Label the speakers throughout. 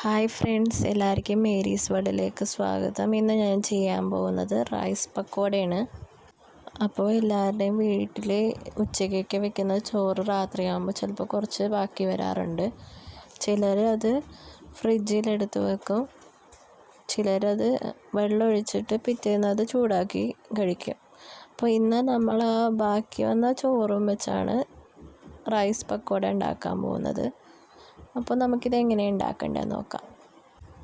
Speaker 1: Hi friends, എല്ലാവർക്കും Mary's വേൾഡിലേക്ക് സ്വാഗതം. ഇന്ന് ഞാൻ ചെയ്യാൻ പോകുന്നത് റൈസ് പക്കോടയാണ്. അപ്പോൾ എല്ലാവരുടെയും വീട്ടിൽ ഉച്ചയ്ക്കൊക്കെ വെക്കുന്ന ചോറ് രാത്രിയാകുമ്പോൾ ചിലപ്പോൾ കുറച്ച് ബാക്കി വരാറുണ്ട്. ചിലർ അത് ഫ്രിഡ്ജിലെടുത്ത് വെക്കും, ചിലരത് വെള്ളം ഒഴിച്ചിട്ട് പിറ്റേന്ന് അത് ചൂടാക്കി കഴിക്കും. അപ്പോൾ ഇന്ന് നമ്മൾ ആ ബാക്കി വന്ന ചോറും വെച്ചാണ് റൈസ് പക്കോട ഉണ്ടാക്കാൻ പോകുന്നത്. അപ്പോൾ നമുക്കിത് എങ്ങനെ ഉണ്ടാക്കേണ്ടതെന്ന് നോക്കാം.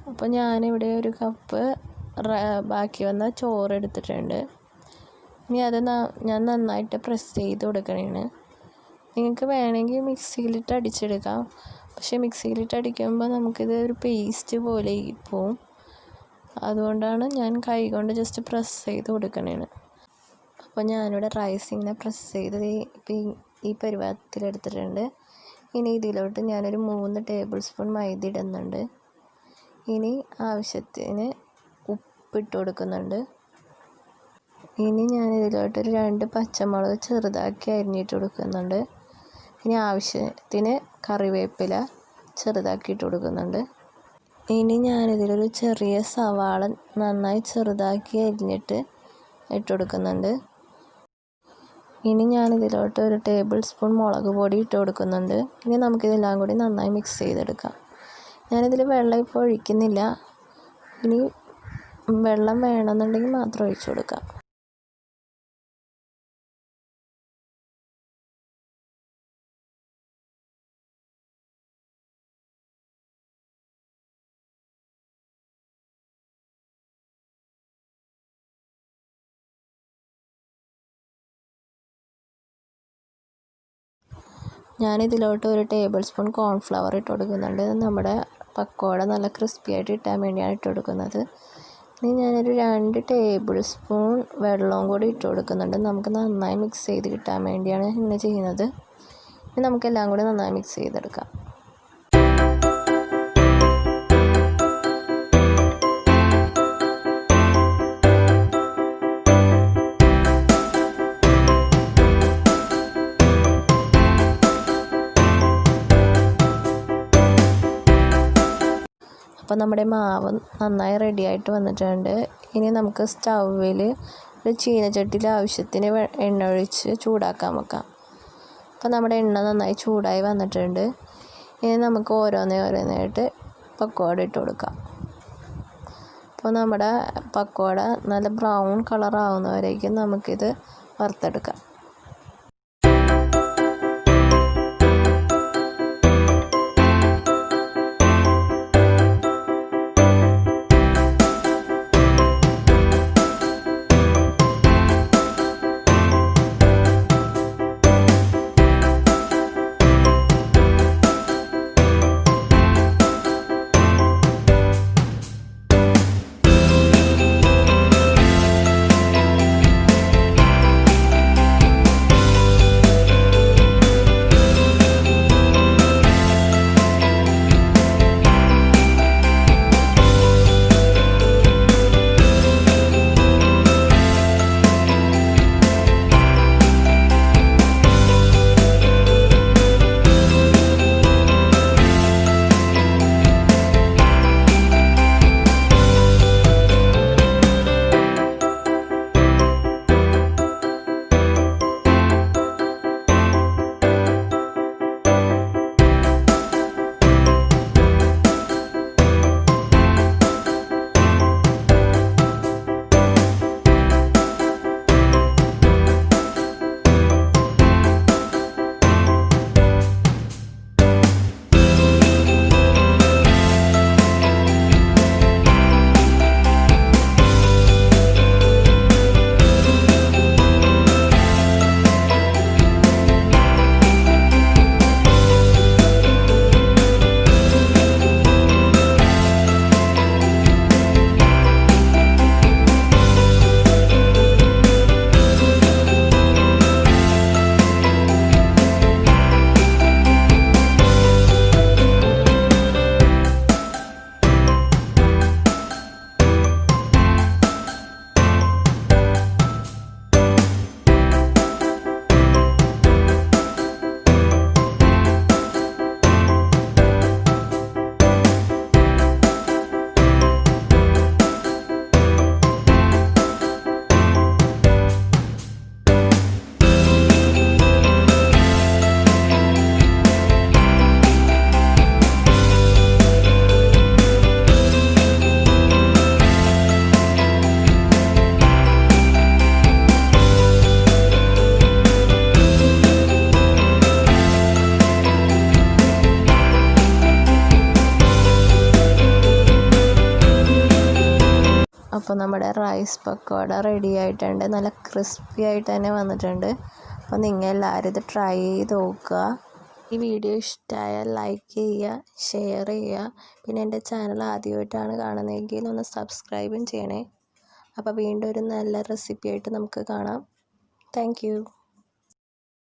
Speaker 1: അപ്പോൾ ഞാനിവിടെ ഒരു കപ്പ് ബാക്കി വന്ന ചോറ് എടുത്തിട്ടുണ്ട്. ഇനി അത് ഞാൻ നന്നായിട്ട് പ്രസ് ചെയ്ത് കൊടുക്കണേണ്. നിങ്ങൾക്ക് വേണമെങ്കിൽ മിക്സിയിലിട്ട് അടിച്ചെടുക്കാം, പക്ഷേ മിക്സിയിലിട്ട് അടിക്കുമ്പോൾ നമുക്കിത് ഒരു പേസ്റ്റ് പോലെ പോവും. അതുകൊണ്ടാണ് ഞാൻ കൈ കൊണ്ട് ജസ്റ്റ് പ്രസ് ചെയ്ത് കൊടുക്കണേണ്. അപ്പോൾ ഞാനിവിടെ റൈസ് ഇങ്ങനെ പ്രസ് ചെയ്ത് ഈ പരുവത്തിലെടുത്തിട്ടുണ്ട്. ഇനി ഇതിലോട്ട് ഞാനൊരു 3 ടേബിൾ സ്പൂൺ മൈദ ഇടുന്നുണ്ട്. ഇനി ആവശ്യത്തിന് ഉപ്പിട്ട് കൊടുക്കുന്നുണ്ട്. ഇനി ഞാനിതിലോട്ടൊരു 2 പച്ചമുളക് ചെറുതാക്കി അരിഞ്ഞിട്ട് കൊടുക്കുന്നുണ്ട്. ഇനി ആവശ്യത്തിന് കറിവേപ്പില ചെറുതാക്കി ഇട്ട് കൊടുക്കുന്നുണ്ട്. ഇനി ഞാനിതിലൊരു ചെറിയ സവാള നന്നായി ചെറുതാക്കി അരിഞ്ഞിട്ട് ഇട്ട് കൊടുക്കുന്നുണ്ട്. ഇനി ഞാനിതിലോട്ട് ഒരു ടേബിൾ സ്പൂൺ മുളക് പൊടി ഇട്ട് കൊടുക്കുന്നുണ്ട്. ഇനി നമുക്കിതെല്ലാം കൂടി നന്നായി മിക്സ് ചെയ്തെടുക്കാം. ഞാനിതിൽ വെള്ളം ഇപ്പോൾ ഒഴിക്കുന്നില്ല. ഇനി വെള്ളം വേണമെന്നുണ്ടെങ്കിൽ മാത്രം ഒഴിച്ചു കൊടുക്കാം. ഞാനിതിലോട്ട് ഒരു ടേബിൾ സ്പൂൺ കോൺഫ്ലവർ ഇട്ട് കൊടുക്കുന്നുണ്ട്. നമ്മുടെ പക്കോട നല്ല ക്രിസ്പി ആയിട്ട് ഇട്ടാൻ വേണ്ടിയാണ് ഇട്ട് കൊടുക്കുന്നത്. ഇനി ഞാനൊരു 2 ടേബിൾ സ്പൂൺ വെള്ളവും കൂടി ഇട്ട് കൊടുക്കുന്നുണ്ട്. നമുക്ക് നന്നായി മിക്സ് ചെയ്ത് കിട്ടാൻ വേണ്ടിയാണ് ഇങ്ങനെ ചെയ്യുന്നത്. ഇനി നമുക്കെല്ലാം കൂടി നന്നായി മിക്സ് ചെയ്തെടുക്കാം. അപ്പോൾ നമ്മുടെ മാവ് നന്നായി റെഡിയായിട്ട് വന്നിട്ടുണ്ട്. ഇനി നമുക്ക് സ്റ്റൗവിൽ ഒരു ചീനച്ചട്ടിയിൽ ആവശ്യത്തിന് എണ്ണ ഒഴിച്ച് ചൂടാക്കാൻ വെക്കാം. അപ്പോൾ നമ്മുടെ എണ്ണ നന്നായി ചൂടായി വന്നിട്ടുണ്ട്. ഇനി നമുക്ക് ഓരോന്നായിട്ട് പക്കോട ഇട്ട് കൊടുക്കാം. അപ്പോൾ നമ്മുടെ പക്കോട നല്ല ബ്രൗൺ കളറാവുന്നവരേക്കും നമുക്കിത് വറുത്തെടുക്കാം. അപ്പോൾ നമ്മുടെ റൈസ് പക്കോട റെഡി ആയിട്ടുണ്ട്. നല്ല ക്രിസ്പി ആയിട്ട് തന്നെ വന്നിട്ടുണ്ട്. അപ്പോൾ നിങ്ങൾ എല്ലാവരും ഇത് ട്രൈ ചെയ്ത് നോക്കുക. ഈ വീഡിയോ ഇഷ്ടമായാൽ ലൈക്ക് ചെയ്യുക, ഷെയർ ചെയ്യുക. പിന്നെ എൻ്റെ ചാനൽ ആദ്യമായിട്ടാണ് കാണുന്നതെങ്കിൽ ഒന്ന് സബ്സ്ക്രൈബും ചെയ്യണേ. അപ്പോൾ വീണ്ടും ഒരു നല്ല റെസിപ്പി ആയിട്ട് നമുക്ക് കാണാം. Thank you.